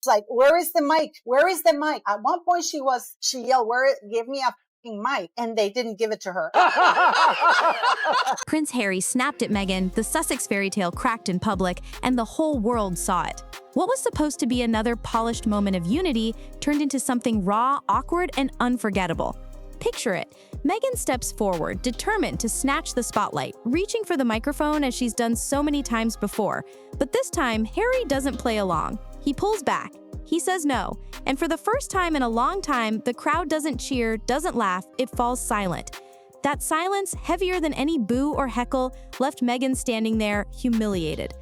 like, where is the mic? Where is the mic? At one point she yelled, give me a mic, and they didn't give it to her. Prince Harry snapped at Meghan, the Sussex fairy tale cracked in public, and the whole world saw it. What was supposed to be another polished moment of unity turned into something raw, awkward, and unforgettable. Picture it. Meghan steps forward, determined to snatch the spotlight, reaching for the microphone as she's done so many times before. But this time, Harry doesn't play along. He pulls back. He says no. And for the first time in a long time, the crowd doesn't cheer, doesn't laugh, it falls silent. That silence, heavier than any boo or heckle, left Meghan standing there, humiliated.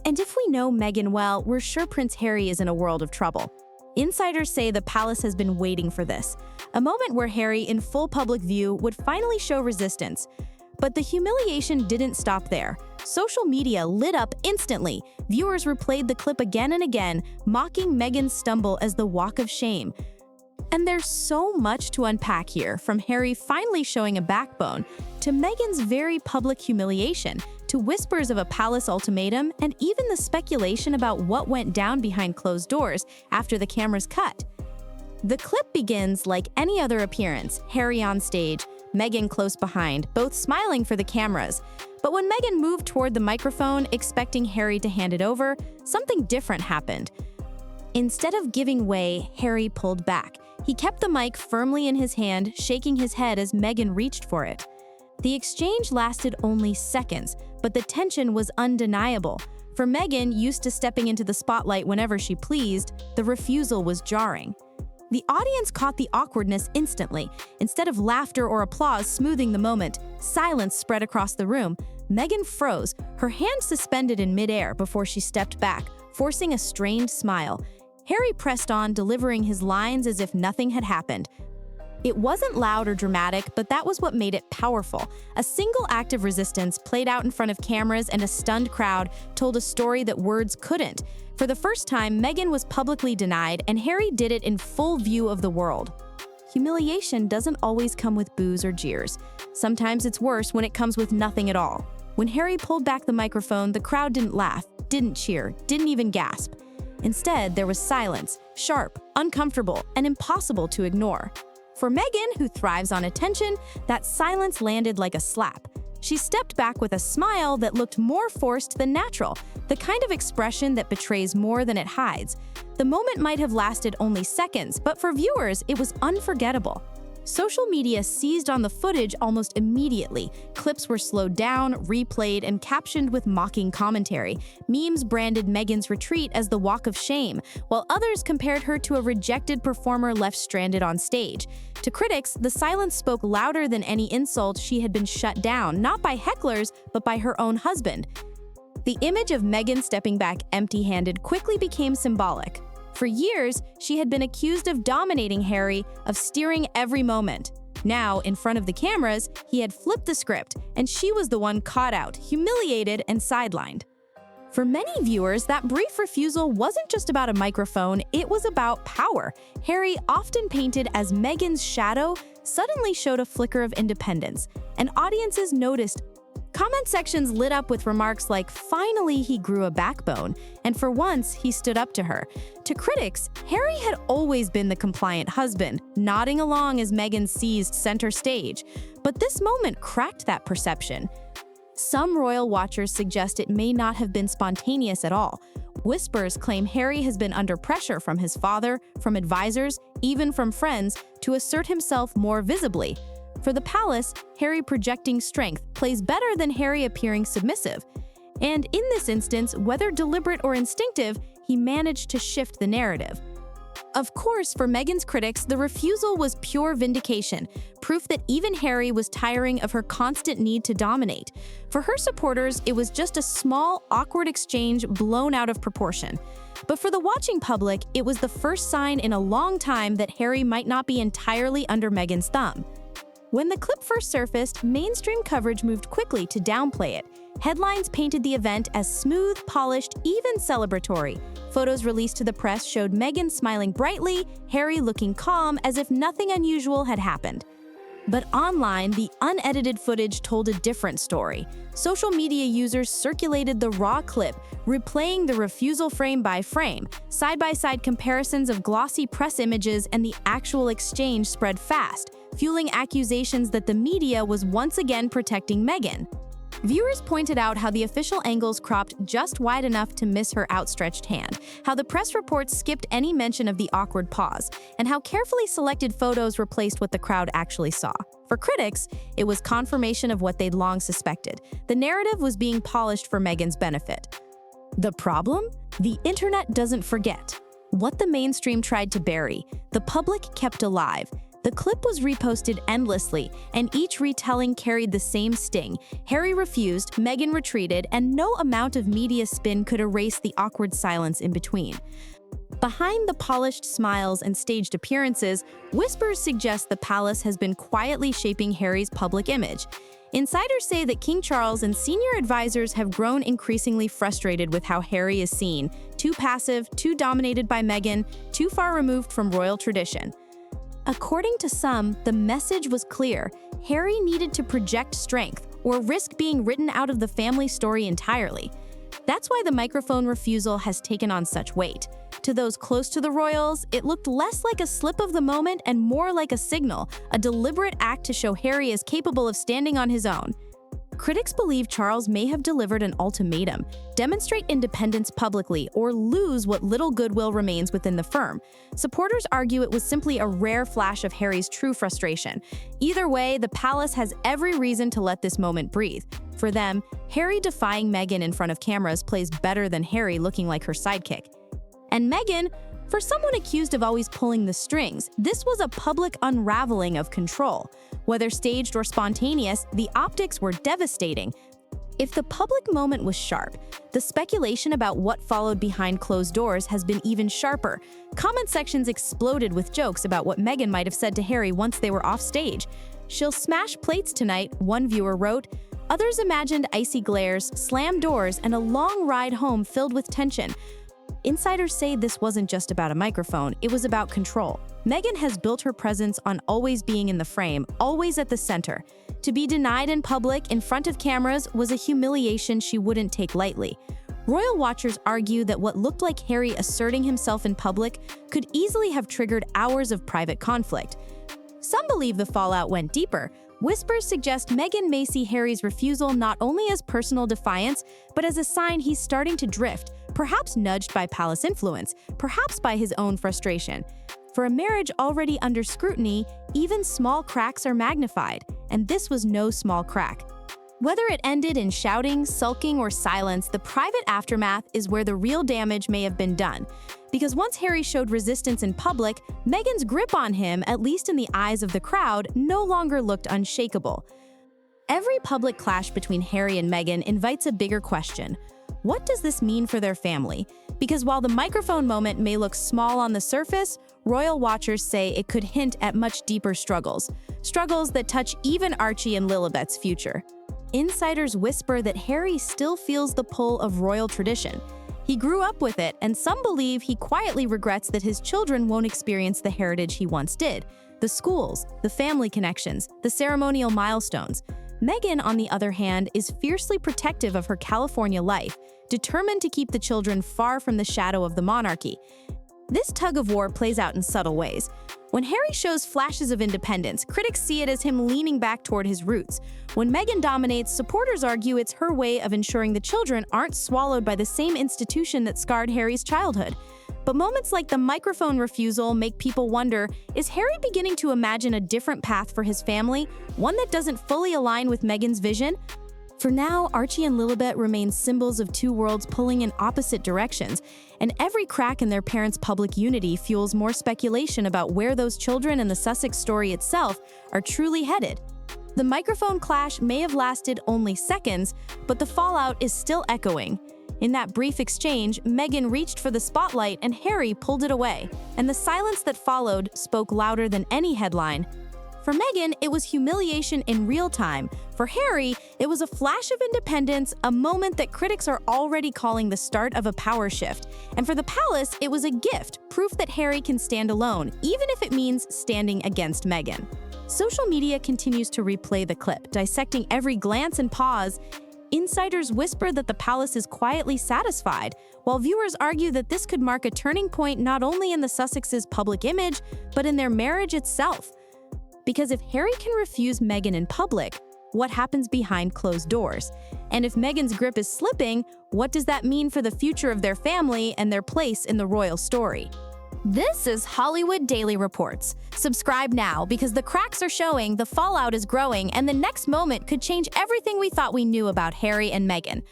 And if we know Meghan well, we're sure Prince Harry is in a world of trouble. Insiders say the palace has been waiting for this, a moment where Harry, in full public view, would finally show resistance. But the humiliation didn't stop there. Social media lit up instantly. Viewers replayed the clip again and again, mocking Meghan's stumble as the walk of shame. And there's so much to unpack here, from Harry finally showing a backbone, to Meghan's very public humiliation, to whispers of a palace ultimatum, and even the speculation about what went down behind closed doors after the cameras cut. The clip begins like any other appearance, Harry on stage, Meghan close behind, both smiling for the cameras. But when Meghan moved toward the microphone, expecting Harry to hand it over, something different happened. Instead of giving way, Harry pulled back. He kept the mic firmly in his hand, shaking his head as Meghan reached for it. The exchange lasted only seconds, but the tension was undeniable. For Meghan, used to stepping into the spotlight whenever she pleased, the refusal was jarring. The audience caught the awkwardness instantly. Instead of laughter or applause smoothing the moment, silence spread across the room. Meghan froze, her hand suspended in midair before she stepped back, forcing a strained smile. Harry pressed on, delivering his lines as if nothing had happened. It wasn't loud or dramatic, but that was what made it powerful. A single act of resistance played out in front of cameras, and a stunned crowd told a story that words couldn't. For the first time, Meghan was publicly denied, and Harry did it in full view of the world. Humiliation doesn't always come with boos or jeers. Sometimes it's worse when it comes with nothing at all. When Harry pulled back the microphone, the crowd didn't laugh, didn't cheer, didn't even gasp. Instead, there was silence, sharp, uncomfortable, and impossible to ignore. For Meghan, who thrives on attention, that silence landed like a slap. She stepped back with a smile that looked more forced than natural, the kind of expression that betrays more than it hides. The moment might have lasted only seconds, but for viewers, it was unforgettable. Social media seized on the footage almost immediately. Clips were slowed down, replayed, and captioned with mocking commentary. Memes branded Meghan's retreat as the walk of shame, while others compared her to a rejected performer left stranded on stage. To critics, the silence spoke louder than any insult. She had been shut down, not by hecklers, but by her own husband. The image of Meghan stepping back empty-handed quickly became symbolic. For years, she had been accused of dominating Harry, of steering every moment. Now, in front of the cameras, he had flipped the script, and she was the one caught out, humiliated, and sidelined. For many viewers, that brief refusal wasn't just about a microphone, it was about power. Harry, often painted as Meghan's shadow, suddenly showed a flicker of independence, and audiences noticed. Comment sections lit up with remarks like, "Finally, he grew a backbone," and "For once, he stood up to her." To critics, Harry had always been the compliant husband, nodding along as Meghan seized center stage. But this moment cracked that perception. Some royal watchers suggest it may not have been spontaneous at all. Whispers claim Harry has been under pressure from his father, from advisors, even from friends, to assert himself more visibly. For the palace, Harry projecting strength plays better than Harry appearing submissive. And in this instance, whether deliberate or instinctive, he managed to shift the narrative. Of course, for Meghan's critics, the refusal was pure vindication, proof that even Harry was tiring of her constant need to dominate. For her supporters, it was just a small, awkward exchange blown out of proportion. But for the watching public, it was the first sign in a long time that Harry might not be entirely under Meghan's thumb. When the clip first surfaced, mainstream coverage moved quickly to downplay it. Headlines painted the event as smooth, polished, even celebratory. Photos released to the press showed Meghan smiling brightly, Harry looking calm, as if nothing unusual had happened. But online, the unedited footage told a different story. Social media users circulated the raw clip, replaying the refusal frame by frame. Side-by-side comparisons of glossy press images and the actual exchange spread fast, fueling accusations that the media was once again protecting Meghan. Viewers pointed out how the official angles cropped just wide enough to miss her outstretched hand, how the press reports skipped any mention of the awkward pause, and how carefully selected photos replaced what the crowd actually saw. For critics, it was confirmation of what they'd long suspected. The narrative was being polished for Meghan's benefit. The problem? The internet doesn't forget. What the mainstream tried to bury, the public kept alive. The clip was reposted endlessly, and each retelling carried the same sting. Harry refused, Meghan retreated, and no amount of media spin could erase the awkward silence in between. Behind the polished smiles and staged appearances, whispers suggest the palace has been quietly shaping Harry's public image. Insiders say that King Charles and senior advisors have grown increasingly frustrated with how Harry is seen, too passive, too dominated by Meghan, too far removed from royal tradition. According to some, the message was clear. Harry needed to project strength or risk being written out of the family story entirely. That's why the microphone refusal has taken on such weight. To those close to the royals, it looked less like a slip of the moment and more like a signal, a deliberate act to show Harry is capable of standing on his own. Critics believe Charles may have delivered an ultimatum: demonstrate independence publicly or lose what little goodwill remains within the firm. Supporters argue it was simply a rare flash of Harry's true frustration. Either way, the palace has every reason to let this moment breathe. For them, Harry defying Meghan in front of cameras plays better than Harry looking like her sidekick. And Meghan, for someone accused of always pulling the strings, this was a public unraveling of control. Whether staged or spontaneous, the optics were devastating. If the public moment was sharp, the speculation about what followed behind closed doors has been even sharper. Comment sections exploded with jokes about what Meghan might have said to Harry once they were off stage. "She'll smash plates tonight," one viewer wrote. Others imagined icy glares, slammed doors, and a long ride home filled with tension. Insiders say this wasn't just about a microphone, it was about control. Meghan has built her presence on always being in the frame, always at the center. To be denied in public, in front of cameras, was a humiliation she wouldn't take lightly. Royal watchers argue that what looked like Harry asserting himself in public could easily have triggered hours of private conflict. Some believe the fallout went deeper. Whispers suggest Meghan may see Harry's refusal not only as personal defiance, but as a sign he's starting to drift, perhaps nudged by palace influence, perhaps by his own frustration. For a marriage already under scrutiny, even small cracks are magnified, and this was no small crack. Whether it ended in shouting, sulking, or silence, the private aftermath is where the real damage may have been done. Because once Harry showed resistance in public, Meghan's grip on him, at least in the eyes of the crowd, no longer looked unshakable. Every public clash between Harry and Meghan invites a bigger question. What does this mean for their family? Because while the microphone moment may look small on the surface, royal watchers say it could hint at much deeper struggles. Struggles that touch even Archie and Lilibet's future. Insiders whisper that Harry still feels the pull of royal tradition. He grew up with it, and some believe he quietly regrets that his children won't experience the heritage he once did. The schools, the family connections, the ceremonial milestones. Meghan, on the other hand, is fiercely protective of her California life, determined to keep the children far from the shadow of the monarchy. This tug-of-war plays out in subtle ways. When Harry shows flashes of independence, critics see it as him leaning back toward his roots. When Meghan dominates, supporters argue it's her way of ensuring the children aren't swallowed by the same institution that scarred Harry's childhood. But moments like the microphone refusal make people wonder, is Harry beginning to imagine a different path for his family, one that doesn't fully align with Meghan's vision? For now, Archie and Lilibet remain symbols of two worlds pulling in opposite directions, and every crack in their parents' public unity fuels more speculation about where those children and the Sussex story itself are truly headed. The microphone clash may have lasted only seconds, but the fallout is still echoing. In that brief exchange, Meghan reached for the spotlight and Harry pulled it away, and the silence that followed spoke louder than any headline. For Meghan, it was humiliation in real time. For Harry, it was a flash of independence, a moment that critics are already calling the start of a power shift. And for the palace, it was a gift, proof that Harry can stand alone, even if it means standing against Meghan. Social media continues to replay the clip, dissecting every glance and pause. Insiders whisper that the palace is quietly satisfied, while viewers argue that this could mark a turning point not only in the Sussexes' public image, but in their marriage itself. Because if Harry can refuse Meghan in public, what happens behind closed doors? And if Meghan's grip is slipping, what does that mean for the future of their family and their place in the royal story? This is Hollywood Daily Reports. Subscribe now because the cracks are showing, the fallout is growing, and the next moment could change everything we thought we knew about Harry and Meghan.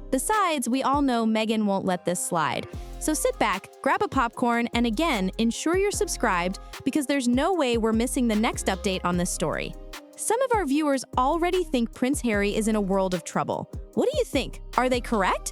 Besides, we all know Meghan won't let this slide. So sit back, grab a popcorn, and again, ensure you're subscribed because there's no way we're missing the next update on this story. Some of our viewers already think Prince Harry is in a world of trouble. What do you think? Are they correct?